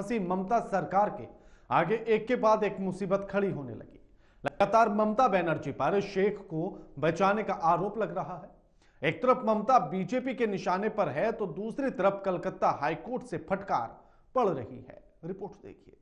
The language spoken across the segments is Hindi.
फंसी ममता सरकार के आगे एक के बाद एक मुसीबत खड़ी होने लगी। लगातार ममता बनर्जी पर शेख को बचाने का आरोप लग रहा है। एक तरफ ममता बीजेपी के निशाने पर है तो दूसरी तरफ कलकत्ता हाईकोर्ट से फटकार पड़ रही है। रिपोर्ट देखिए।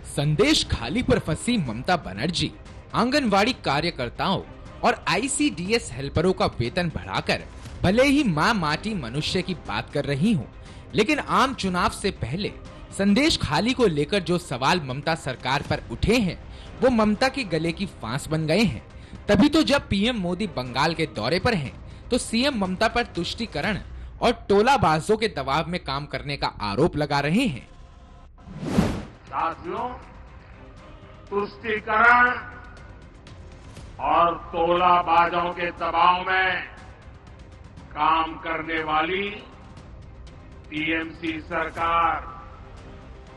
संदेश खाली पर फंसी ममता बनर्जी आंगनवाड़ी कार्यकर्ताओं और आईसीडीएस हेल्परों का वेतन बढ़ाकर भले ही मां माटी मनुष्य की बात कर रही हूं, लेकिन आम चुनाव से पहले संदेश खाली को लेकर जो सवाल ममता सरकार पर उठे हैं वो ममता के गले की फांस बन गए हैं। तभी तो जब पीएम मोदी बंगाल के दौरे पर हैं, तो सीएम ममता पर तुष्टीकरण और टोलाबाजों के दबाव में काम करने का आरोप लगा रहे हैं। साथियों, तुष्टीकरण और टोलाबाजों के दबाव में काम करने वाली टीएमसी सरकार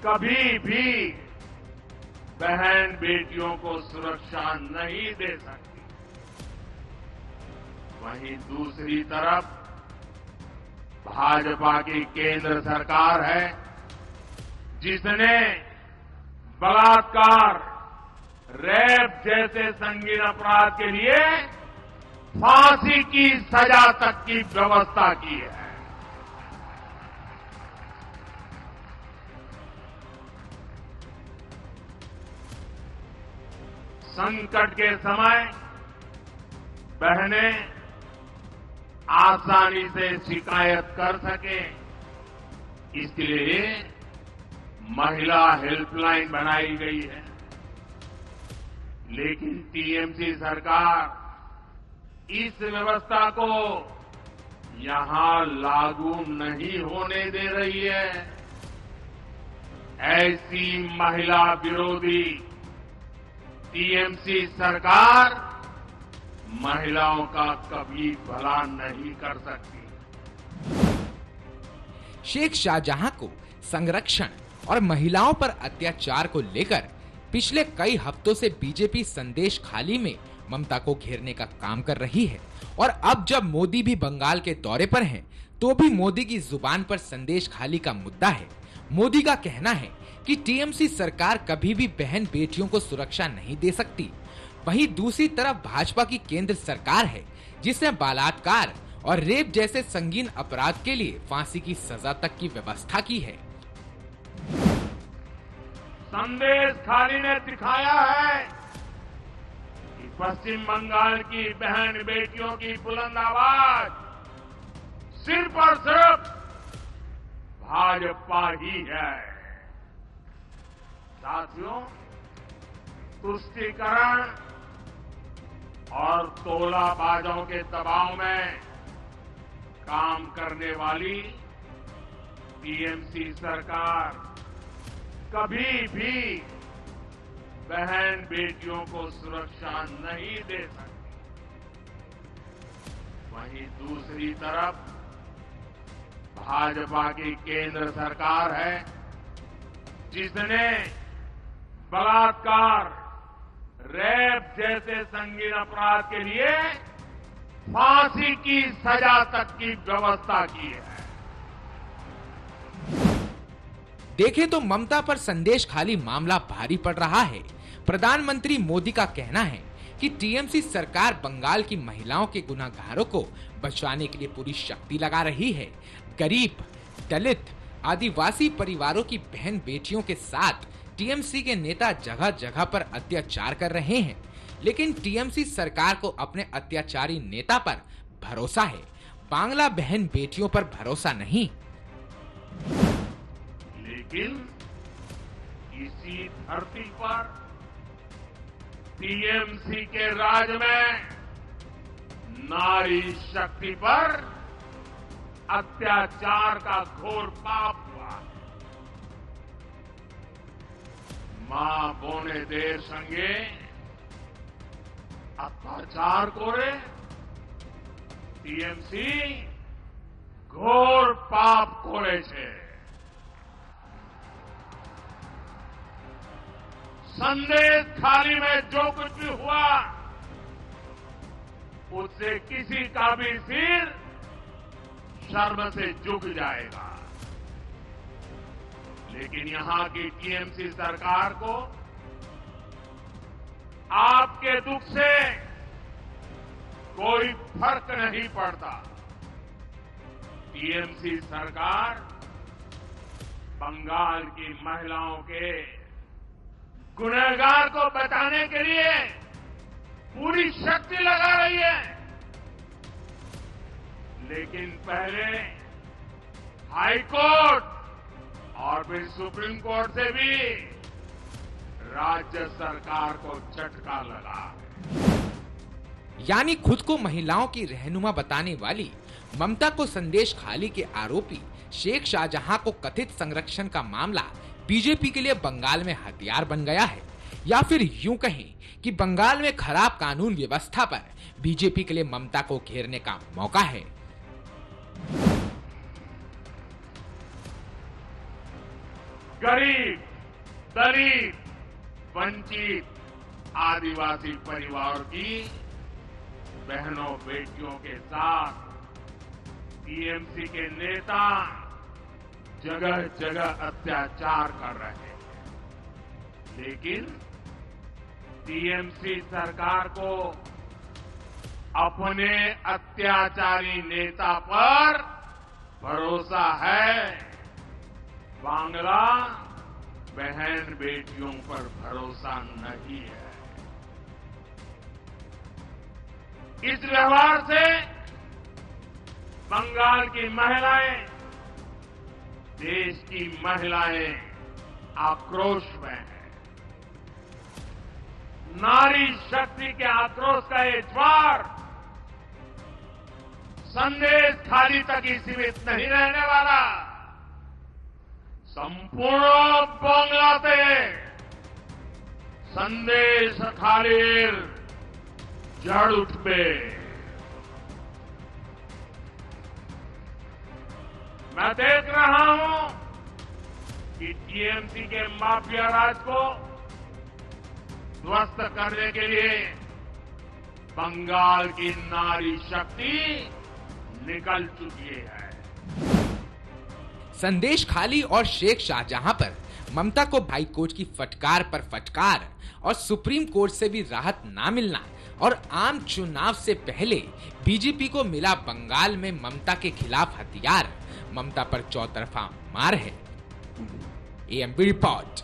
कभी भी बहन बेटियों को सुरक्षा नहीं दे सकती। वहीं दूसरी तरफ भाजपा की केंद्र सरकार है जिसने बलात्कार, रेप जैसे संगीन अपराध के लिए फांसी की सजा तक की व्यवस्था की है। संकट के समय बहनें आसानी से शिकायत कर सके, इसलिए महिला हेल्पलाइन बनाई गई है। लेकिन टीएमसी सरकार इस व्यवस्था को यहां लागू नहीं होने दे रही है। ऐसी महिला विरोधी टीएमसी सरकार महिलाओं का कभी भला नहीं कर सकती। शेख शाहजहां को संरक्षण और महिलाओं पर अत्याचार को लेकर पिछले कई हफ्तों से बीजेपी संदेश खाली में ममता को घेरने का काम कर रही है। और अब जब मोदी भी बंगाल के दौरे पर हैं, तो भी मोदी की जुबान पर संदेश खाली का मुद्दा है। मोदी का कहना है कि टीएमसी सरकार कभी भी बहन बेटियों को सुरक्षा नहीं दे सकती। वहीं दूसरी तरफ भाजपा की केंद्र सरकार है जिसने बलात्कार और रेप जैसे संगीन अपराध के लिए फांसी की सजा तक की व्यवस्था की है। संदेश खाली ने दिखाया है कि पश्चिम बंगाल की बहन बेटियों की बुलंद आवाज सिर्फ और सिर्फ भाजपा ही है। साथियों, तुष्टीकरण और टोलाबाजों के दबाव में काम करने वाली टीएमसी सरकार कभी भी बहन बेटियों को सुरक्षा नहीं दे सकती। वहीं दूसरी तरफ भाजपा की केंद्र सरकार है जिसने बलात्कार, रेप जैसे संगीन अपराध के लिए फांसी की सजा तक की व्यवस्था की है। देखें तो ममता पर संदेश खाली मामला भारी पड़ रहा है। प्रधानमंत्री मोदी का कहना है कि टीएमसी सरकार बंगाल की महिलाओं के गुनहगारों को बचाने के लिए पूरी शक्ति लगा रही है। गरीब, दलित, आदिवासी परिवारों की बहन बेटियों के साथ टीएमसी के नेता जगह जगह पर अत्याचार कर रहे हैं, लेकिन टीएमसी सरकार को अपने अत्याचारी नेता पर भरोसा है, बांग्ला बहन बेटियों पर भरोसा नहीं। लेकिन इसी धरती पर टीएमसी के राज में नारी शक्ति पर अत्याचार का घोर पाप हुआ। मां बोने देर संगे अत्याचार कोरे टीएमसी घोर पाप कोरे छे। संदेश खाली में जो कुछ भी हुआ उससे किसी का भी सिर शर्म से झुक जाएगा। लेकिन यहां की टीएमसी सरकार को आपके दुख से कोई फर्क नहीं पड़ता। टीएमसी सरकार बंगाल की महिलाओं के गुनहगार को बचाने के लिए पूरी शक्ति लगा रही है। लेकिन पहले हाई कोर्ट और फिर सुप्रीम कोर्ट से भी राज्य सरकार को झटका लगा। यानी खुद को महिलाओं की रहनुमा बताने वाली ममता को संदेश खाली के आरोपी शेख शाहजहां को कथित संरक्षण का मामला बीजेपी के लिए बंगाल में हथियार बन गया है, या फिर यूं कहें कि बंगाल में खराब कानून व्यवस्था पर बीजेपी के लिए ममता को घेरने का मौका है। गरीब, दलित, वंचित, आदिवासी परिवार की बहनों बेटियों के साथ टीएमसी के नेता जगह जगह अत्याचार कर रहे हैं। लेकिन टीएमसी सरकार को अपने अत्याचारी नेता पर भरोसा है, बांग्ला बहन बेटियों पर भरोसा नहीं है। इस व्यवहार से बंगाल की महिलाएं, देश की महिलाएं आक्रोश में हैं। नारी शक्ति के आक्रोश का ये ज्वार संदेश खाली तक ही सीमित नहीं रहने वाला। संपूर्ण बांग्ला से संदेश खालीर जड़ उठबे। मैं देख रहा हूं कि टीएमसी के माफिया राज को ध्वस्त करने के लिए बंगाल की नारी शक्ति निकल चुकी है। संदेश खाली और शेख शाहजहां पर ममता को हाई कोर्ट की फटकार पर फटकार और सुप्रीम कोर्ट से भी राहत ना मिलना और आम चुनाव से पहले बीजेपी को मिला बंगाल में ममता के खिलाफ हथियार ममता पर चौतरफा मार है। AMP report.